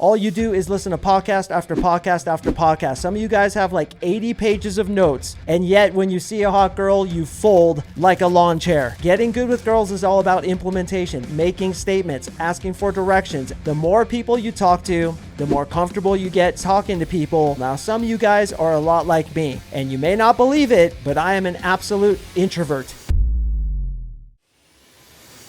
All you do is listen to podcast after podcast after podcast. Some of you guys have like 80 pages of notes, and yet when you see a hot girl, you fold like a lawn chair. Getting good with girls is all about implementation, making statements, asking for directions. The more people you talk to, the more comfortable you get talking to people. Now, some of you guys are a lot like me, and you may not believe it, but I am an absolute introvert.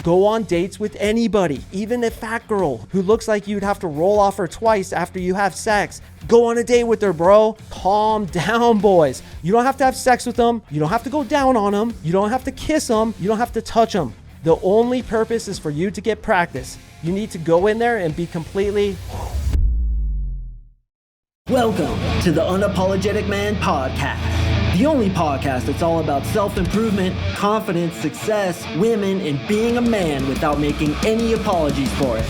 Go on dates with anybody, even a fat girl who looks like you'd have to roll off her twice after you have sex. Go on a date with her, bro. Calm down, boys. You don't have to have sex with them. You don't have to go down on them. You don't have to kiss them. You don't have to touch them. The only purpose is for you to get practice. You need to go in there and be completely... Welcome to the Unapologetic Man Podcast. The only podcast that's all about self-improvement, confidence, success, women, and being a man without making any apologies for it.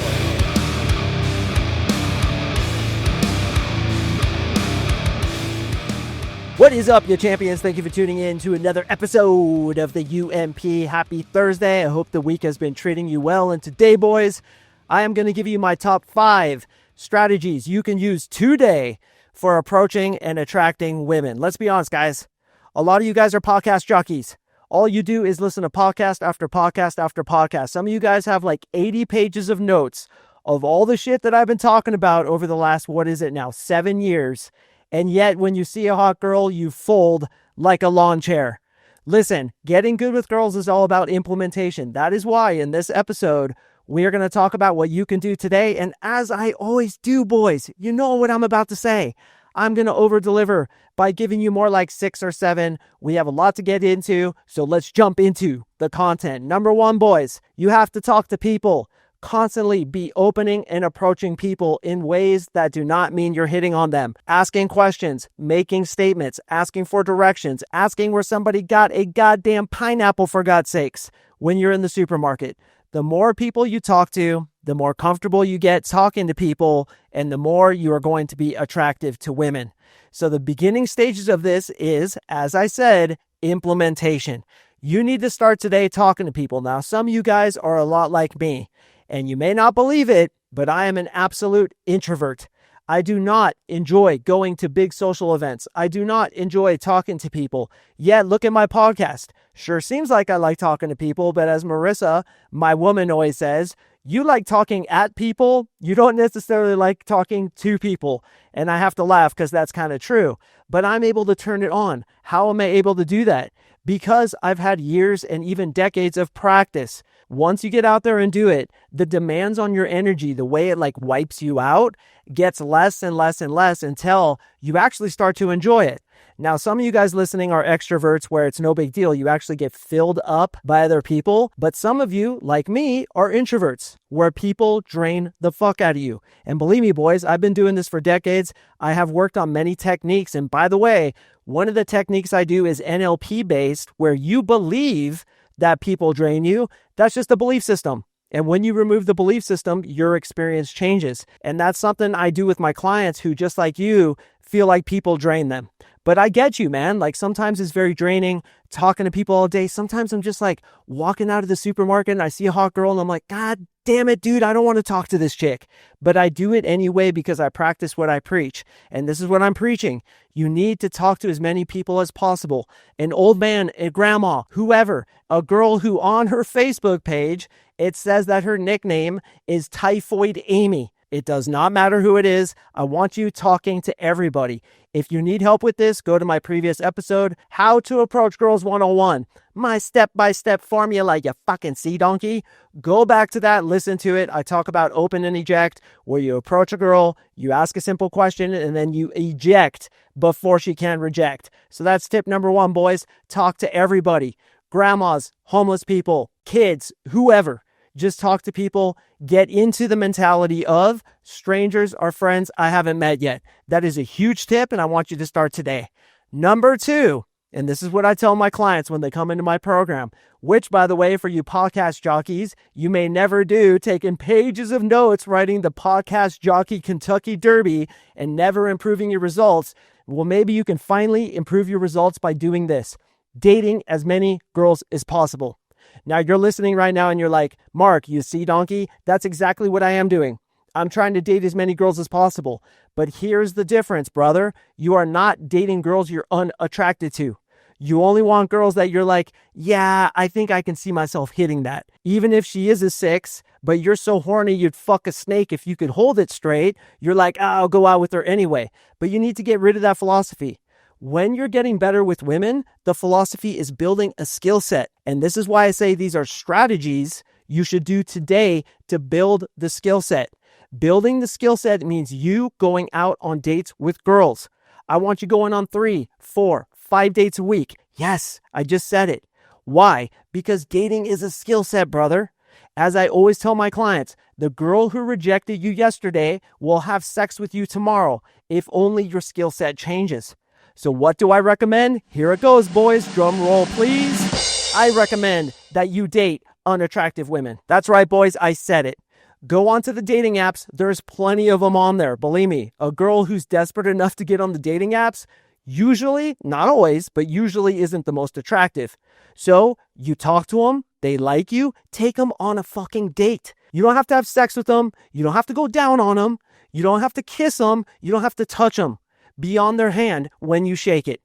What is up, you champions? Thank you for tuning in to another episode of the UMP. Happy Thursday. I hope the week has been treating you well. And today, boys, I am going to give you my top 5 strategies you can use today for approaching and attracting women. Let's be honest, guys. A lot of you guys are podcast jockeys. All you do is listen to podcast after podcast after podcast. Some of you guys have like 80 pages of notes of all the shit that I've been talking about over the last, 7 years. And yet when you see a hot girl, you fold like a lawn chair. Listen, getting good with girls is all about implementation. That is why in this episode, we are going to talk about what you can do today. And as I always do, boys, you know what I'm about to say. I'm going to over-deliver by giving you more like 6 or 7. We have a lot to get into, so let's jump into the content. Number 1, boys, you have to talk to people. Constantly be opening and approaching people in ways that do not mean you're hitting on them. Asking questions, making statements, asking for directions, asking where somebody got a goddamn pineapple, for God's sakes, when you're in the supermarket. The more people you talk to, the more comfortable you get talking to people, and the more you are going to be attractive to women. So the beginning stages of this is, as I said, implementation. You need to start today talking to people. Now, some of you guys are a lot like me, and you may not believe it, but I am an absolute introvert. I do not enjoy going to big social events. I do not enjoy talking to people. Yet, look at my podcast. Sure seems like I like talking to people, but as Marissa, my woman, always says, you like talking at people. You don't necessarily like talking to people. And I have to laugh because that's kind of true. But I'm able to turn it on. How am I able to do that? Because I've had years and even decades of practice. Once you get out there and do it, the demands on your energy, the way it like wipes you out, gets less and less and less until you actually start to enjoy it. Now, some of you guys listening are extroverts where it's no big deal. You actually get filled up by other people. But some of you, like me, are introverts where people drain the fuck out of you. And believe me, boys, I've been doing this for decades. I have worked on many techniques. And by the way, one of the techniques I do is NLP based, where you believe that people drain you. That's just a belief system. And when you remove the belief system, your experience changes. And that's something I do with my clients who, just like you, feel like people drain them. But I get you, man. Like sometimes it's very draining talking to people all day. Sometimes I'm just like walking out of the supermarket and I see a hot girl and I'm like, God damn it, dude, I don't want to talk to this chick. But I do it anyway because I practice what I preach. And this is what I'm preaching. You need to talk to as many people as possible. An old man, a grandma, whoever, a girl who on her Facebook page, it says that her nickname is Typhoid Amy. It does not matter who it is. I want you talking to everybody. If you need help with this, go to my previous episode, How to Approach Girls 101. My step-by-step formula, you fucking sea donkey. Go back to that, listen to it. I talk about open and eject, where you approach a girl, you ask a simple question, and then you eject before she can reject. So that's tip number 1, boys. Talk to everybody. Grandmas, homeless people, kids, whoever. Just talk to people, get into the mentality of strangers are friends I haven't met yet. That is a huge tip, and I want you to start today. Number 2, and this is what I tell my clients when they come into my program, which, by the way, for you podcast jockeys, you may never do, taking pages of notes, writing the podcast jockey Kentucky Derby and never improving your results. Well, maybe you can finally improve your results by doing this. Dating as many girls as possible. Now you're listening right now and you're like, Mark, you see donkey? That's exactly what I am doing. I'm trying to date as many girls as possible. But here's the difference, brother. You are not dating girls you're unattracted to. You only want girls that you're like, yeah, I think I can see myself hitting that. Even if she is a 6, but you're so horny you'd fuck a snake if you could hold it straight, you're like, oh, I'll go out with her anyway. But you need to get rid of that philosophy. When you're getting better with women, the philosophy is building a skill set. And this is why I say these are strategies you should do today to build the skill set. Building the skill set means you going out on dates with girls. I want you going on 3, 4, 5 dates a week. Yes, I just said it. Why? Because dating is a skill set, brother. As I always tell my clients, the girl who rejected you yesterday will have sex with you tomorrow if only your skill set changes. So what do I recommend? Here it goes, boys. Drum roll, please. I recommend that you date unattractive women. That's right, boys. I said it. Go onto the dating apps. There's plenty of them on there. Believe me, a girl who's desperate enough to get on the dating apps usually, not always, but usually isn't the most attractive. So you talk to them, they like you, take them on a fucking date. You don't have to have sex with them. You don't have to go down on them. You don't have to kiss them. You don't have to touch them. Be on their hand when you shake it.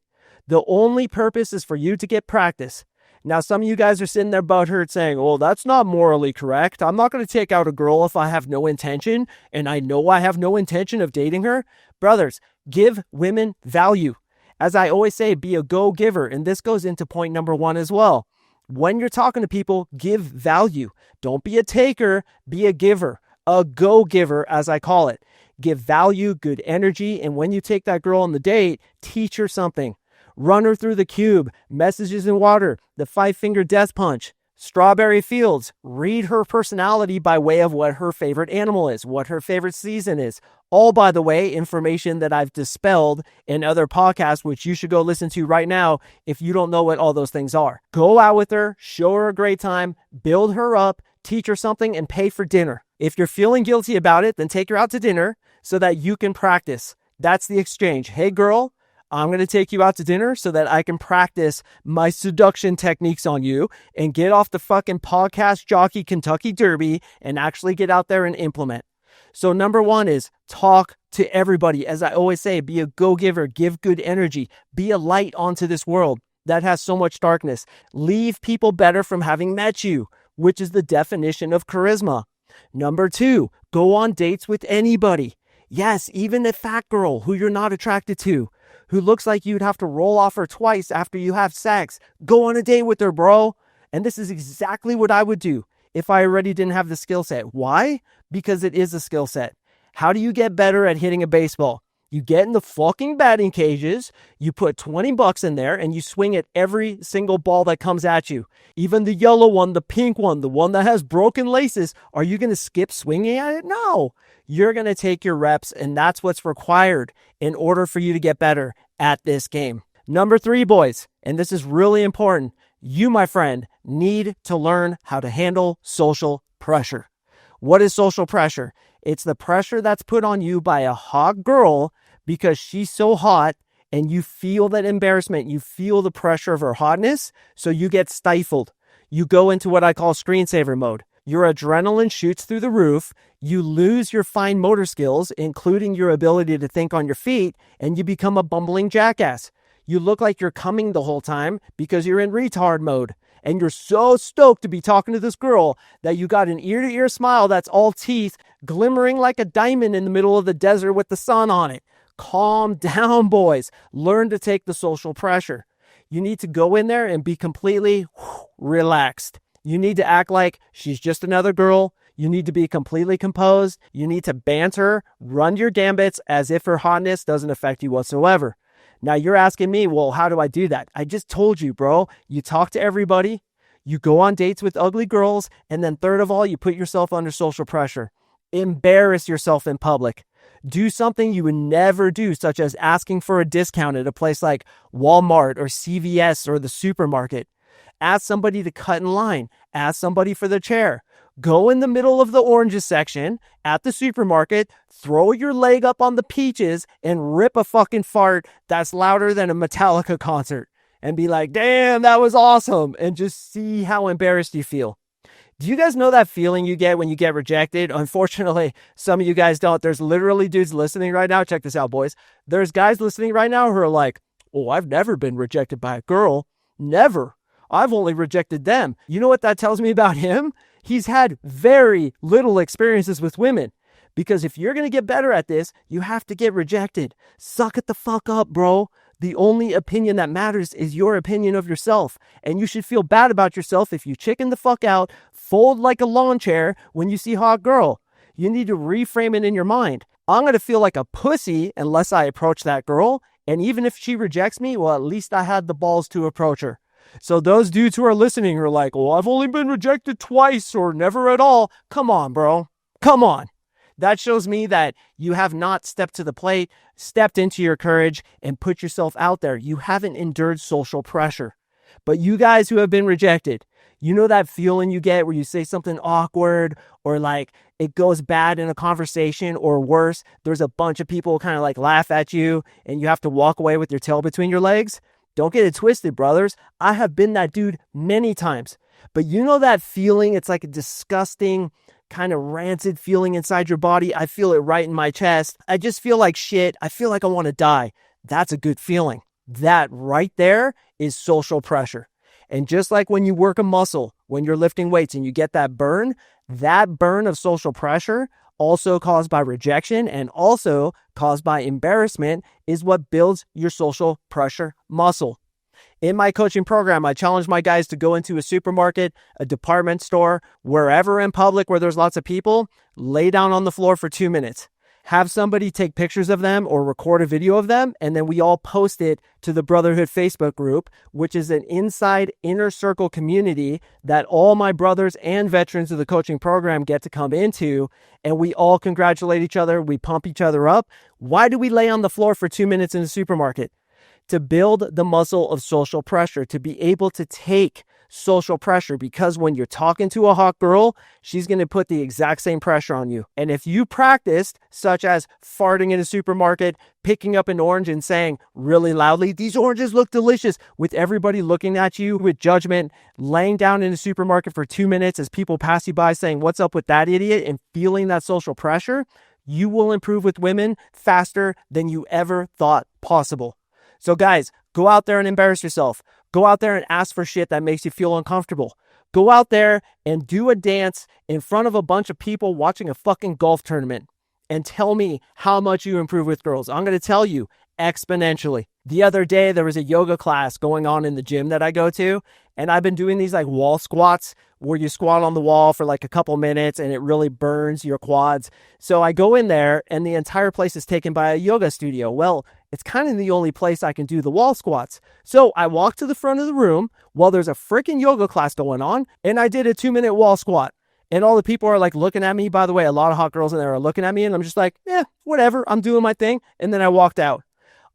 The only purpose is for you to get practice. Now, some of you guys are sitting there butthurt saying, well, that's not morally correct. I'm not going to take out a girl if I have no intention, and I know I have no intention of dating her. Brothers, give women value. As I always say, be a go-giver, and this goes into point number 1 as well. When you're talking to people, give value. Don't be a taker, be a giver. A go-giver, as I call it. Give value, good energy, and when you take that girl on the date, teach her something. Run her through the cube, messages in water, the 5-finger death punch, strawberry fields. Read her personality by way of what her favorite animal is, what her favorite season is. All, by the way, information that I've dispelled in other podcasts, which you should go listen to right now if you don't know what all those things are. Go out with her, show her a great time, build her up, teach her something, and pay for dinner. If you're feeling guilty about it, then take her out to dinner so that you can practice. That's the exchange. Hey, girl, I'm going to take you out to dinner so that I can practice my seduction techniques on you and get off the fucking podcast jockey Kentucky Derby and actually get out there and implement. So number 1 is talk to everybody. As I always say, be a go-giver, give good energy, be a light onto this world that has so much darkness. Leave people better from having met you, which is the definition of charisma. Number 2, go on dates with anybody. Yes, even a fat girl who you're not attracted to, who looks like you'd have to roll off her twice after you have sex. Go on a date with her, bro. And this is exactly what I would do if I already didn't have the skill set. Why? Because it is a skill set. How do you get better at hitting a baseball? You get in the fucking batting cages, you put $20 in there, and you swing at every single ball that comes at you. Even the yellow one, the pink one, the one that has broken laces. Are you going to skip swinging at it? No. You're going to take your reps, and that's what's required in order for you to get better at this game. Number 3, boys, and this is really important. You, my friend, need to learn how to handle social pressure. What is social pressure? It's the pressure that's put on you by a hot girl because she's so hot and you feel that embarrassment. You feel the pressure of her hotness, so you get stifled. You go into what I call screensaver mode. Your adrenaline shoots through the roof. You lose your fine motor skills, including your ability to think on your feet, and you become a bumbling jackass. You look like you're coming the whole time because you're in retard mode. And you're so stoked to be talking to this girl that you got an ear-to-ear smile that's all teeth, glimmering like a diamond in the middle of the desert with the sun on it. Calm down, boys. Learn to take the social pressure. You need to go in there and be completely relaxed. You need to act like she's just another girl. You need to be completely composed. You need to banter, run your gambits as if her hotness doesn't affect you whatsoever. Now you're asking me, well, how do I do that? I just told you, bro. You talk to everybody. You go on dates with ugly girls. And then third of all, you put yourself under social pressure. Embarrass yourself in public. Do something you would never do, such as asking for a discount at a place like Walmart or CVS or the supermarket. Ask somebody to cut in line. Ask somebody for the chair. Go in the middle of the oranges section at the supermarket, throw your leg up on the peaches, and rip a fucking fart that's louder than a Metallica concert. And be like, damn, that was awesome. And just see how embarrassed you feel. Do you guys know that feeling you get when you get rejected? Unfortunately, some of you guys don't. There's literally dudes listening right now. Check this out, boys. There's guys listening right now who are like, oh, I've never been rejected by a girl. Never. I've only rejected them. You know what that tells me about him? He's had very little experiences with women. Because if you're going to get better at this, you have to get rejected. Suck it the fuck up, bro. The only opinion that matters is your opinion of yourself. And you should feel bad about yourself if you chicken the fuck out, fold like a lawn chair when you see a hot girl. You need to reframe it in your mind. I'm going to feel like a pussy unless I approach that girl. And even if she rejects me, well, at least I had the balls to approach her. So those dudes who are listening are like, well, I've only been rejected twice or never at all. Come on, bro. Come on. That shows me that you have not stepped to the plate, stepped into your courage, and put yourself out there. You haven't endured social pressure. But you guys who have been rejected, you know that feeling you get where you say something awkward or like it goes bad in a conversation, or worse, there's a bunch of people kind of like laugh at you and you have to walk away with your tail between your legs? Don't get it twisted, brothers. I have been that dude many times. But you know that feeling? It's like a disgusting, kind of rancid feeling inside your body. I feel it right in my chest. I just feel like shit. I feel like I want to die. That's a good feeling. That right there is social pressure. And just like when you work a muscle, when you're lifting weights and you get that burn of social pressure, also caused by rejection and also caused by embarrassment, is what builds your social pressure muscle. In my coaching program, I challenge my guys to go into a supermarket, a department store, wherever in public where there's lots of people, lay down on the floor for 2 minutes. Have somebody take pictures of them or record a video of them, and then we all post it to the Brotherhood Facebook group, which is an inside inner circle community that all my brothers and veterans of the coaching program get to come into, and we all congratulate each other. We pump each other up. Why do we lay on the floor for 2 minutes in a supermarket? To build the muscle of social pressure, to be able to take social pressure, because when you're talking to a hot girl, she's going to put the exact same pressure on you. And if you practiced, such as farting in a supermarket, picking up an orange and saying really loudly, these oranges look delicious, with everybody looking at you with judgment, laying down in a supermarket for 2 minutes as people pass you by saying, what's up with that idiot, and feeling that social pressure, you will improve with women faster than you ever thought possible. So guys, go out there and embarrass yourself. Go out there and ask for shit that makes you feel uncomfortable. Go out there and do a dance in front of a bunch of people watching a fucking golf tournament and tell me how much you improve with girls. I'm going to tell you, exponentially. The other day, there was a yoga class going on in the gym that I go to, and I've been doing these like wall squats where you squat on the wall for like a couple minutes and it really burns your quads. So I go in there and the entire place is taken by a yoga studio. Well, it's kind of the only place I can do the wall squats. So I walk to the front of the room while there's a freaking yoga class going on, and I did a 2-minute wall squat. And all the people are like looking at me. By the way, a lot of hot girls in there are looking at me, and I'm just like, yeah, whatever. I'm doing my thing. And then I walked out.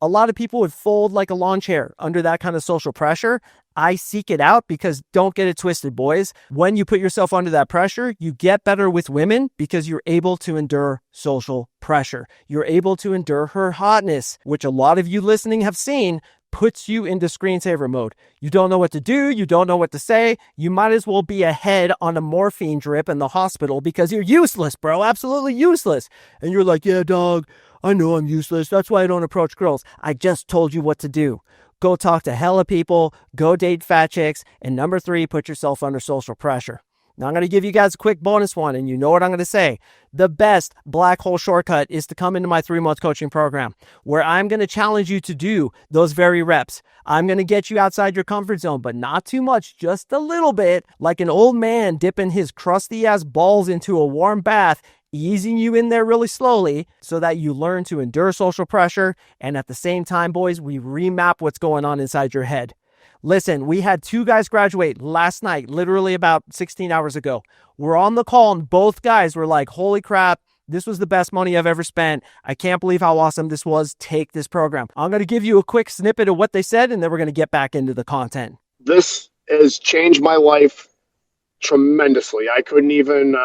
A lot of people would fold like a lawn chair under that kind of social pressure. I seek it out because don't get it twisted, boys. When you put yourself under that pressure, you get better with women because you're able to endure social pressure. You're able to endure her hotness, which a lot of you listening have seen puts you into screensaver mode. You don't know what to do. You don't know what to say. You might as well be a head on a morphine drip in the hospital because you're useless, bro. Absolutely useless. And you're like, yeah, dog, I know I'm useless. That's why I don't approach girls. I just told you what to do. Go talk to hella people. Go date fat chicks. And number 3, put yourself under social pressure. Now I'm going to give you guys a quick bonus one, and you know what I'm going to say. The best black hole shortcut is to come into my 3-month coaching program where I'm going to challenge you to do those very reps. I'm going to get you outside your comfort zone, but not too much, just a little bit, like an old man dipping his crusty ass balls into a warm bath, easing you in there really slowly so that you learn to endure social pressure. And at the same time, boys, we remap what's going on inside your head. Listen, we had 2 guys graduate last night, literally about 16 hours ago. We're on the call and both guys were like, holy crap, this was the best money I've ever spent. I can't believe how awesome this was. Take this program. I'm going to give you a quick snippet of what they said, and then we're going to get back into the content. This has changed my life tremendously. I couldn't even,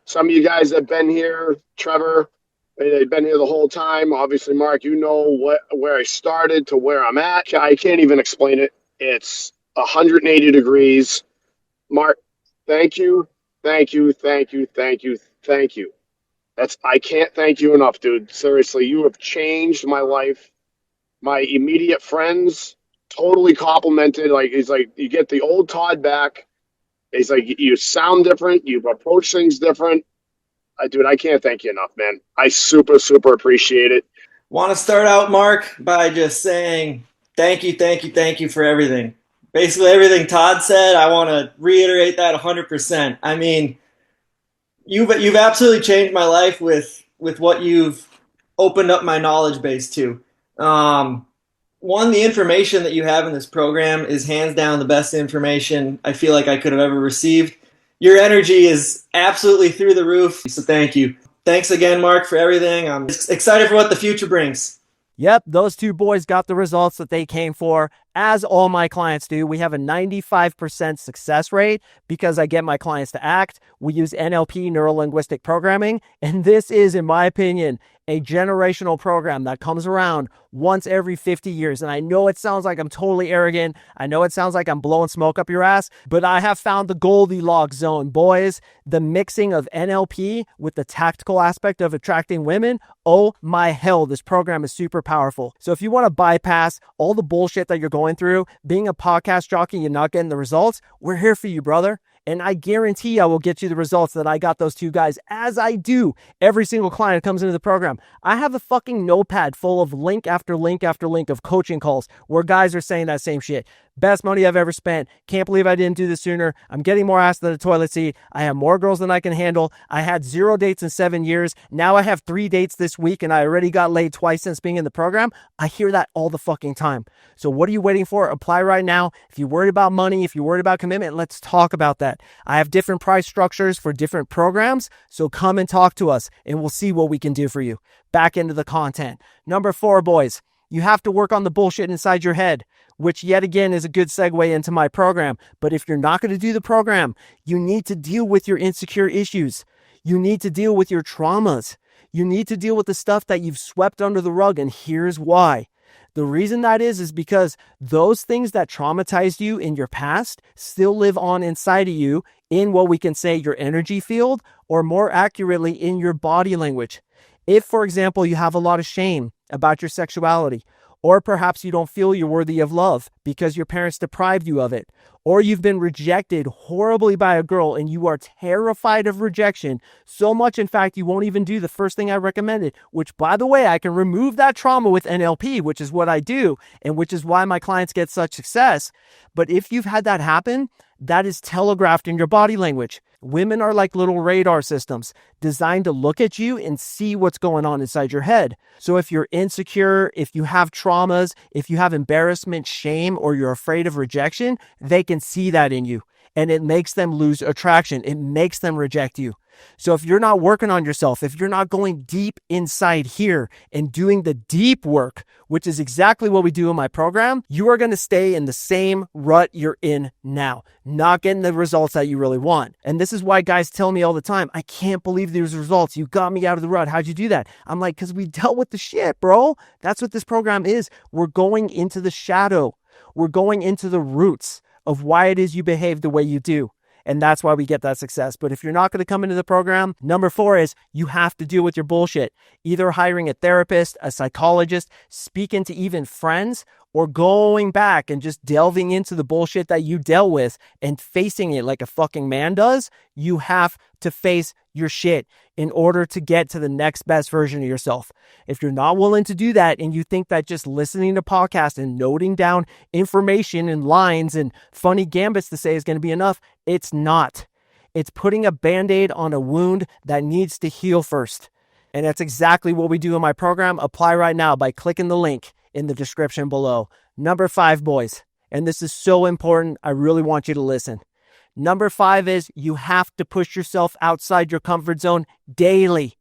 some of you guys that have been here, Trevor, they've been here the whole time. Obviously, Mark, you know where I started to where I'm at. I can't even explain it. It's 180 degrees. Mark, thank you Thank you, thank you, thank you, thank you. I can't thank you enough, dude. Seriously, you have changed my life. My immediate friends totally complimented. Like, he's like, you get the old Todd back. He's like, you sound different. You approach things different. Dude, I can't thank you enough, man. I super, super appreciate it. Want to start out, Mark, by just saying thank you, thank you, thank you for everything. Basically, everything Todd said, I want to reiterate that 100%. I mean, you've absolutely changed my life with what you've opened up my knowledge base to. One, the information that you have in this program is hands down the best information I feel like I could have ever received. Your energy is absolutely through the roof, so thank you. Thanks again, Mark, for everything. I'm excited for what the future brings. Yep, those two boys got the results that they came for, as all my clients do. We have a 95% success rate because I get my clients to act. We use NLP, neuro-linguistic programming, and this is, in my opinion, a generational program that comes around once every 50 years. And I know it sounds like I'm totally arrogant. I know it sounds like I'm blowing smoke up your ass, but I have found the Goldilocks zone, boys. The mixing of NLP with the tactical aspect of attracting women. Oh my hell, this program is super powerful. So if you want to bypass all the bullshit that you're going through, being a podcast jockey and not getting the results, we're here for you, brother. And I guarantee I will get you the results that I got those two guys, as I do every single client that comes into the program. I have a fucking notepad full of link after link after link of coaching calls where guys are saying that same shit. Best money I've ever spent. Can't believe I didn't do this sooner. I'm getting more ass than a toilet seat. I have more girls than I can handle. I had 0 dates in 7 years. Now I have 3 dates this week and I already got laid twice since being in the program. I hear that all the fucking time. So what are you waiting for? Apply right now. If you're worried about money, if you're worried about commitment, let's talk about that. I have different price structures for different programs. So come and talk to us and we'll see what we can do for you. Back into the content. Number 4, boys. You have to work on the bullshit inside your head, which yet again is a good segue into my program. But if you're not going to do the program, you need to deal with your insecure issues. You need to deal with your traumas. You need to deal with the stuff that you've swept under the rug. And here's why. The reason that is because those things that traumatized you in your past still live on inside of you in what we can say your energy field, or more accurately in your body language. If, for example, you have a lot of shame about your sexuality, or perhaps you don't feel you're worthy of love because your parents deprived you of it, or you've been rejected horribly by a girl and you are terrified of rejection, so much in fact you won't even do the first thing I recommended, which by the way, I can remove that trauma with NLP, which is what I do and which is why my clients get such success. But if you've had that happen, that is telegraphed in your body language. Women are like little radar systems designed to look at you and see what's going on inside your head. So if you're insecure, if you have traumas, if you have embarrassment, shame, or you're afraid of rejection, they can see that in you. And it makes them lose attraction. It makes them reject you. So if you're not working on yourself, if you're not going deep inside here and doing the deep work, which is exactly what we do in my program, you are going to stay in the same rut you're in now, not getting the results that you really want. And this is why guys tell me all the time, I can't believe these results. You got me out of the rut. How'd you do that? I'm like, because we dealt with the shit, bro. That's what this program is. We're going into the shadow. We're going into the roots of why it is you behave the way you do. And that's why we get that success. But if you're not going to come into the program, number 4 is you have to deal with your bullshit. Either hiring a therapist, a psychologist, speaking to even friends, or going back and just delving into the bullshit that you dealt with and facing it like a fucking man does. You have to face your shit in order to get to the next best version of yourself. If you're not willing to do that and you think that just listening to podcasts and noting down information and lines and funny gambits to say is going to be enough, it's not. It's putting a Band-Aid on a wound that needs to heal first. And that's exactly what we do in my program. Apply right now by clicking the link in the description below. Number 5, boys, and this is so important, I really want you to listen. Number 5 is you have to push yourself outside your comfort zone daily.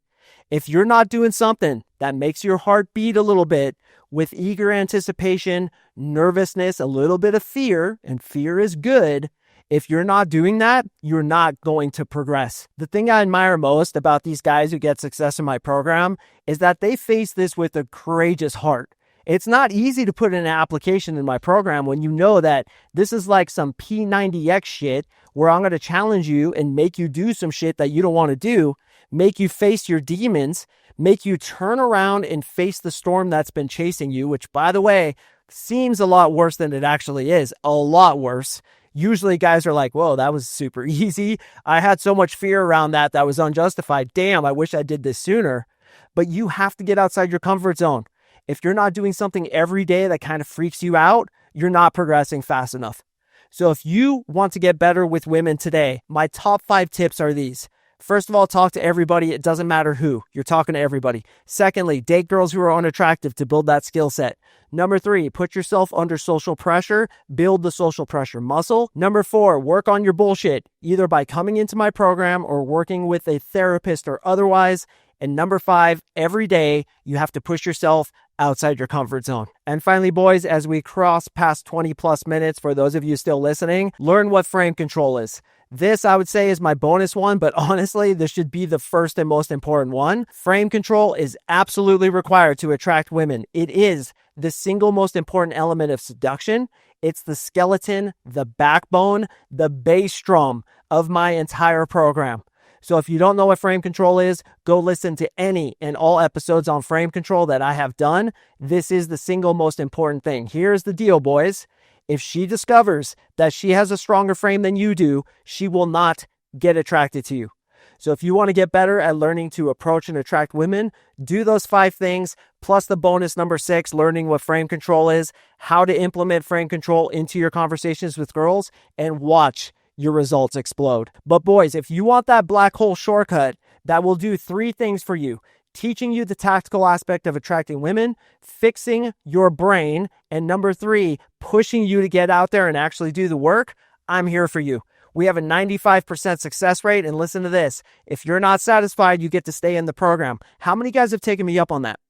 If you're not doing something that makes your heart beat a little bit with eager anticipation, nervousness, a little bit of fear, and fear is good, if you're not doing that, you're not going to progress. The thing I admire most about these guys who get success in my program is that they face this with a courageous heart. It's not easy to put in an application in my program when you know that this is like some P90X shit where I'm going to challenge you and make you do some shit that you don't want to do, make you face your demons, make you turn around and face the storm that's been chasing you, which, by the way, seems a lot worse than it actually is. A lot worse. Usually guys are like, whoa, that was super easy. I had so much fear around that was unjustified. Damn, I wish I did this sooner. But you have to get outside your comfort zone. If you're not doing something every day that kind of freaks you out, you're not progressing fast enough. So if you want to get better with women today, my top 5 tips are these. First of all, talk to everybody. It doesn't matter who. You're talking to everybody. Secondly, date girls who are unattractive to build that skill set. Number 3, put yourself under social pressure. Build the social pressure muscle. Number 4, work on your bullshit, either by coming into my program or working with a therapist or otherwise. And number 5, every day you have to push yourself outside your comfort zone. And finally, boys, as we cross past 20 plus minutes, for those of you still listening, learn what frame control is. This, I would say, is my bonus one, but honestly, this should be the first and most important one. Frame control is absolutely required to attract women. It is the single most important element of seduction. It's the skeleton, the backbone, the bass drum of my entire program. So if you don't know what frame control is, go listen to any and all episodes on frame control that I have done. This is the single most important thing. Here's the deal, boys. If she discovers that she has a stronger frame than you do, she will not get attracted to you. So if you want to get better at learning to approach and attract women, do those 5 things, plus the bonus number 6, learning what frame control is, how to implement frame control into your conversations with girls, and watch your results explode. But boys, if you want that black hole shortcut that will do 3 things for you: teaching you the tactical aspect of attracting women, fixing your brain, and number 3, pushing you to get out there and actually do the work, I'm here for you. We have a 95% success rate, and listen to this. If you're not satisfied, you get to stay in the program. How many guys have taken me up on that?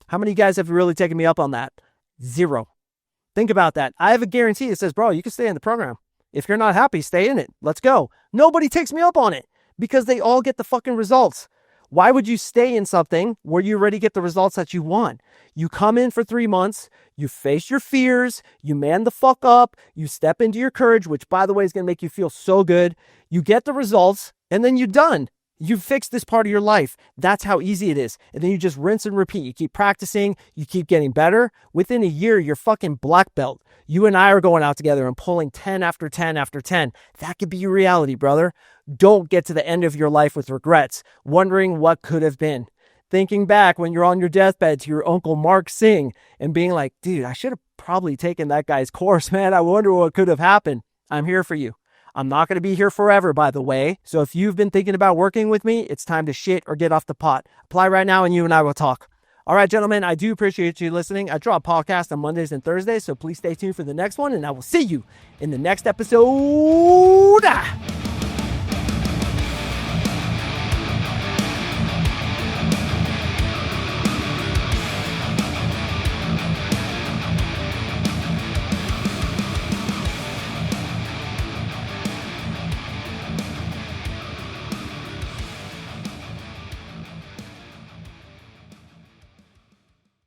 How many guys have really taken me up on that? 0. Think about that. I have a guarantee that says, bro, you can stay in the program. If you're not happy, stay in it. Let's go. Nobody takes me up on it because they all get the fucking results. Why would you stay in something where you already get the results that you want? You come in for 3 months, you face your fears, you man the fuck up, you step into your courage, which, by the way, is going to make you feel so good. You get the results, and then you're done. You've fixed this part of your life. That's how easy it is. And then you just rinse and repeat. You keep practicing. You keep getting better. Within a year, you're fucking black belt. You and I are going out together and pulling 10 after 10 after 10. That could be your reality, brother. Don't get to the end of your life with regrets, wondering what could have been. Thinking back when you're on your deathbed to your Uncle Mark Singe and being like, dude, I should have probably taken that guy's course, man. I wonder what could have happened. I'm here for you. I'm not going to be here forever, by the way. So if you've been thinking about working with me, it's time to shit or get off the pot. Apply right now and you and I will talk. All right, gentlemen, I do appreciate you listening. I drop podcasts on Mondays and Thursdays, so please stay tuned for the next one, and I will see you in the next episode.